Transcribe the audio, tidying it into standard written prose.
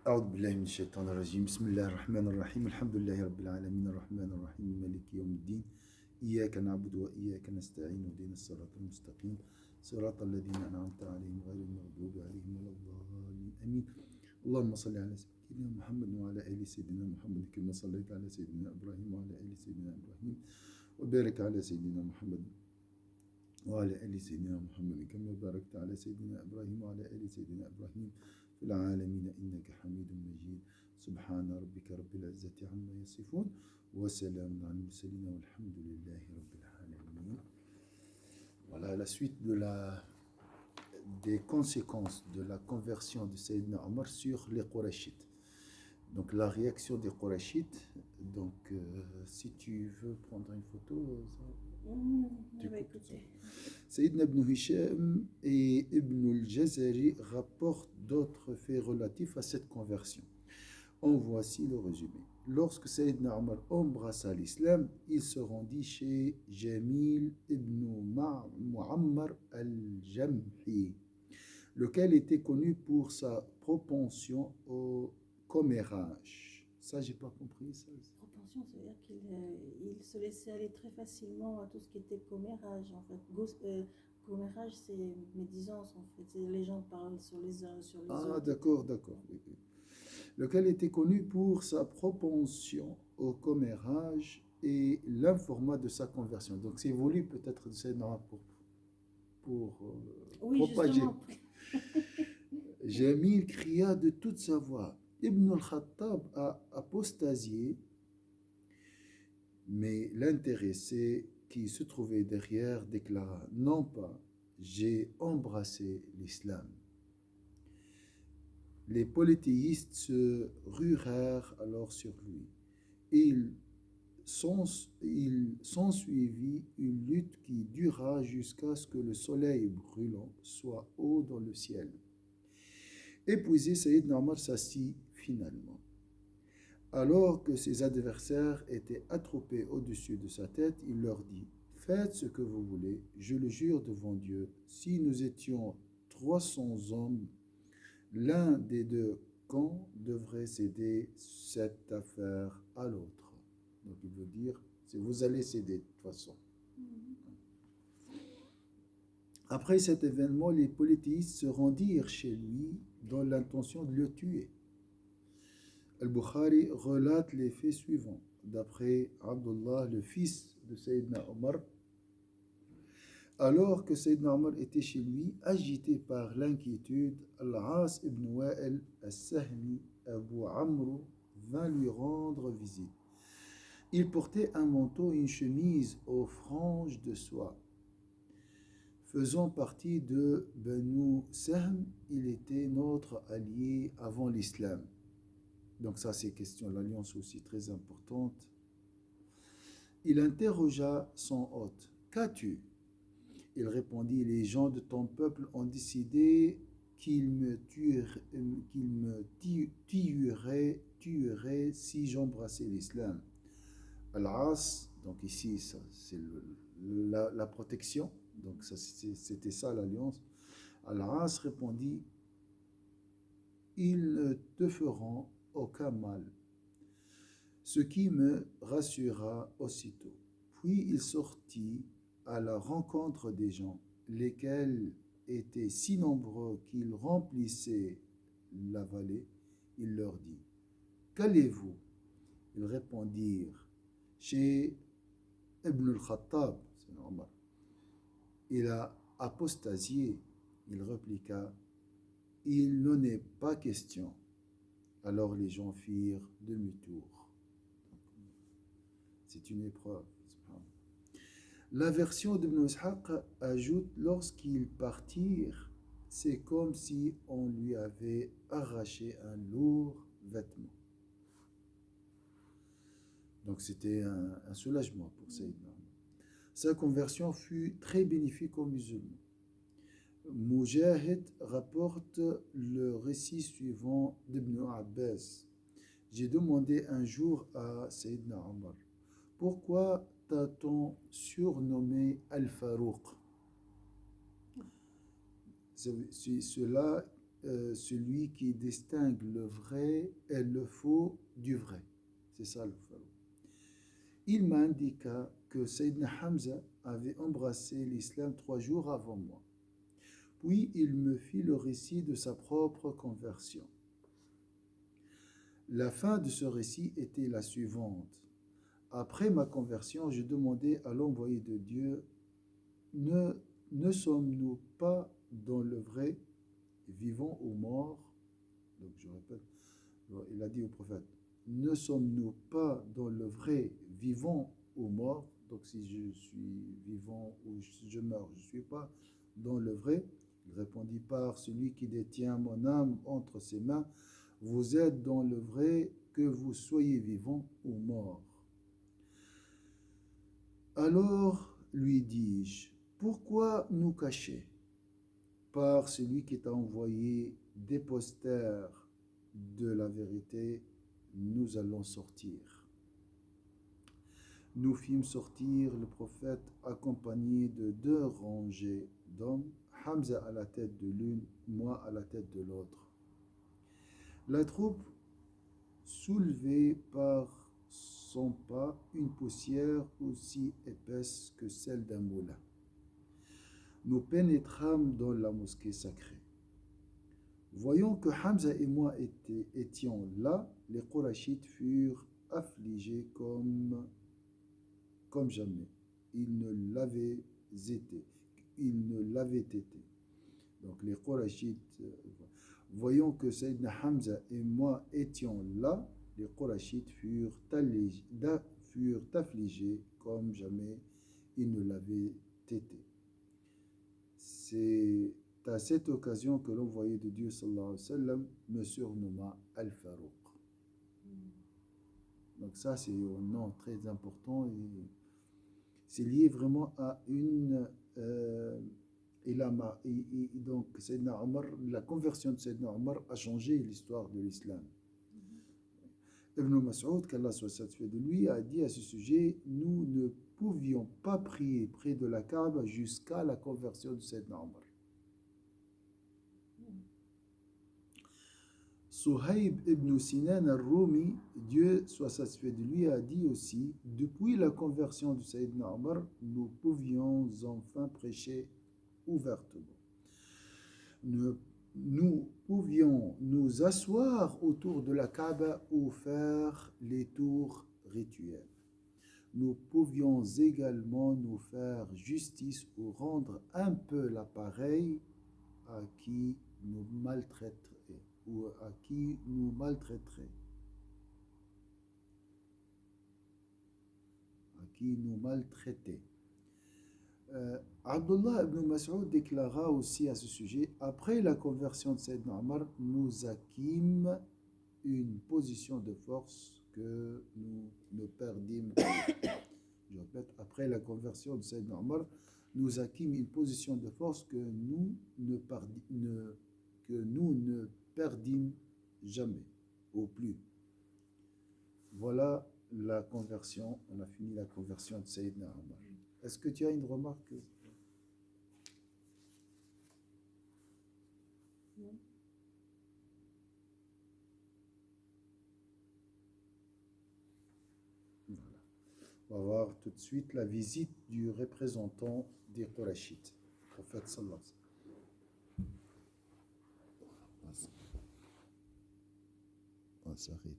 أعوذ بالله من الشيطان الرجيم بسم الله الرحمن الرحيم الحمد لله رب العالمين الرحمن الرحيم مالك يوم الدين إياك نعبد وإياك نستعين اهدنا الصراط المستقيم صراط الذين أنعمت عليهم غير المغضوب عليهم ولا الضالين آمين اللهم صل على سيدنا محمد وعلى آل سيدنا محمد كما صليت على سيدنا إبراهيم وعلى آل سيدنا إبراهيم وبارك على سيدنا محمد وعلى آل سيدنا محمد كما باركت على سيدنا إبراهيم وعلى آل سيدنا إبراهيم في العالمين إنك حميد مجيد سبحان ربك رب العزة عما يصفون وسلام على المرسلين والحمد لله رب العالمين. Voilà la suite des conséquences de la conversion de Sayyidina Omar sur les Qurayshites. Donc la réaction des Qurayshites. Donc si tu veux prendre une photo, Je vais écouter. Sayyidina ibn Hisham et Ibn al-Jazari rapportent d'autres faits relatifs à cette conversion. En voici le résumé. Lorsque Sayyidina Omar embrassa l'islam, il se rendit chez Jamil ibn Muammar al-Jamhi, lequel était connu pour sa propension au commérage. Ça, j'ai pas compris ça. Propension, ça veut dire qu'il se laissait aller très facilement à tout ce qui était commérage, en fait. Commérage, c'est médisance, en fait. Les gens parlent sur les uns, sur les autres. Ah, d'accord. Lequel était connu pour sa propension au commérage et l'informa de sa conversion. Donc, c'est voulu peut-être de Sayyidina pour Oui, propager. justement. Jamil cria de toute sa voix. Ibn al-Khattab a apostasié, mais l'intéressé qui se trouvait derrière déclara: non pas, j'ai embrassé l'islam. Les polythéistes se ruèrent alors sur lui. Il s'ensuivit une lutte qui dura jusqu'à ce que le soleil brûlant soit haut dans le ciel. Épuisé, Sayyidina Omar s'assit finalement. Alors que ses adversaires étaient attroupés au-dessus de sa tête, il leur dit: faites ce que vous voulez, je le jure devant Dieu, si nous étions 300 hommes, l'un des deux camps devrait céder cette affaire à l'autre. Donc il veut dire, c'est vous allez céder de toute façon. Après cet événement, les polythéistes se rendirent chez lui dans l'intention de le tuer. Al-Bukhari relate les faits suivants. D'après Abdullah, le fils de Sayyidina Omar, alors que Sayyidina Omar était chez lui, agité par l'inquiétude, Al-As ibn Wa'il al-Sahmi, Abu Amr, vint lui rendre visite. Il portait un manteau et une chemise aux franges de soie. Faisant partie de Banu Sahm, il était notre allié avant l'islam. Donc ça, c'est question, l'alliance aussi très importante. Il interrogea son hôte: qu'as-tu? Il répondit: les gens de ton peuple ont décidé qu'ils me tueraient si j'embrassais l'islam. Al-As, donc ici, ça, c'est la protection. Donc ça, c'était ça l'alliance. Al-As répondit: ils ne te feront aucun mal. Ce qui me rassura aussitôt. Puis il sortit à la rencontre des gens, lesquels étaient si nombreux qu'ils remplissaient la vallée. Il leur dit: qu'allez-vous? Ils répondirent: chez Ibn al-Khattab, c'est normal. Il a apostasié. Il répliqua: il n'en est pas question. Alors les gens firent demi-tour. C'est une épreuve. La version d'Ibn Ishaq ajoute: lorsqu'ils partirent, c'est comme si on lui avait arraché un lourd vêtement. Donc c'était un soulagement pour Sayyidina. Sa conversion fut très bénéfique aux musulmans. Mujahid rapporte le récit suivant d'Ibn Abbas. J'ai demandé un jour à Sayyidina Omar: pourquoi t'a-t-on surnommé Al-Farouq? Cela celui qui distingue le vrai et le faux du vrai. C'est ça le faux. Il m'indiqua que Sayyidina Hamza avait embrassé l'islam 3 jours avant moi. Puis il me fit le récit de sa propre conversion. La fin de ce récit était la suivante. Après ma conversion, je demandai à l'envoyé de Dieu, ne sommes-nous pas dans le vrai, vivants ou morts? Donc je répète, il a dit au prophète, ne sommes-nous pas dans le vrai, vivants ou morts? Donc si je suis vivant ou je meurs, je ne suis pas dans le vrai. Il répondit, par celui qui détient mon âme entre ses mains, vous êtes dans le vrai, que vous soyez vivant ou mort. Alors lui dis-je, pourquoi nous cacher? Par celui qui t'a envoyé des posters de la vérité, nous allons sortir. Nous fîmes sortir le prophète accompagné de 2 rangées d'hommes, Hamza à la tête de l'une, moi à la tête de l'autre. La troupe soulevait par son pas une poussière aussi épaisse que celle d'un moulin. Nous pénétrâmes dans la mosquée sacrée. Voyant que Hamza et moi étions là, les Qurayshites furent affligés comme jamais. Ils ne l'avaient été. Donc les Qurayshites, voyant que Sayyidina Hamza et moi étions là, les Qurayshites furent affligés comme jamais ils ne l'avaient été. C'est à cette occasion que l'envoyé de Dieu sallallahu alayhi wa sallam me surnomma Al-Farouq. Donc ça c'est un nom très important et c'est lié vraiment à une donc Sayyidina Omar, la conversion de Sayyidina Omar a changé l'histoire de l'islam. Ibn Mas'ud, qu'Allah soit satisfait de lui, a dit à ce sujet, nous ne pouvions pas prier près de la Kaaba jusqu'à la conversion de Sayyidina Omar. Suhaib ibn Sinan al-Rumi, Dieu soit satisfait de lui, a dit aussi, depuis la conversion de Sayyidina Omar, nous pouvions enfin prêcher ouvertement. Nous pouvions nous asseoir autour de la Kaaba ou faire les tours rituels. Nous pouvions également nous faire justice ou rendre un peu l'appareil à qui nous maltraiterait ou à qui nous maltraiterait. Abdullah ibn Mas'ud déclara aussi à ce sujet, après la conversion de Sayyidina Omar, nous acquîmes une position de force que nous ne perdîmes pas. Je répète, après la conversion de Sayyidina Omar, nous acquîmes une position de force que nous ne perdîmes jamais, au plus. Voilà la conversion, on a fini la conversion de Sayyidina Omar. Est-ce que tu as une remarque? Non. Voilà. On va voir tout de suite la visite du représentant des Qurayshites, le prophète sallallahu alayhi wa sallam. On va s'arrêter.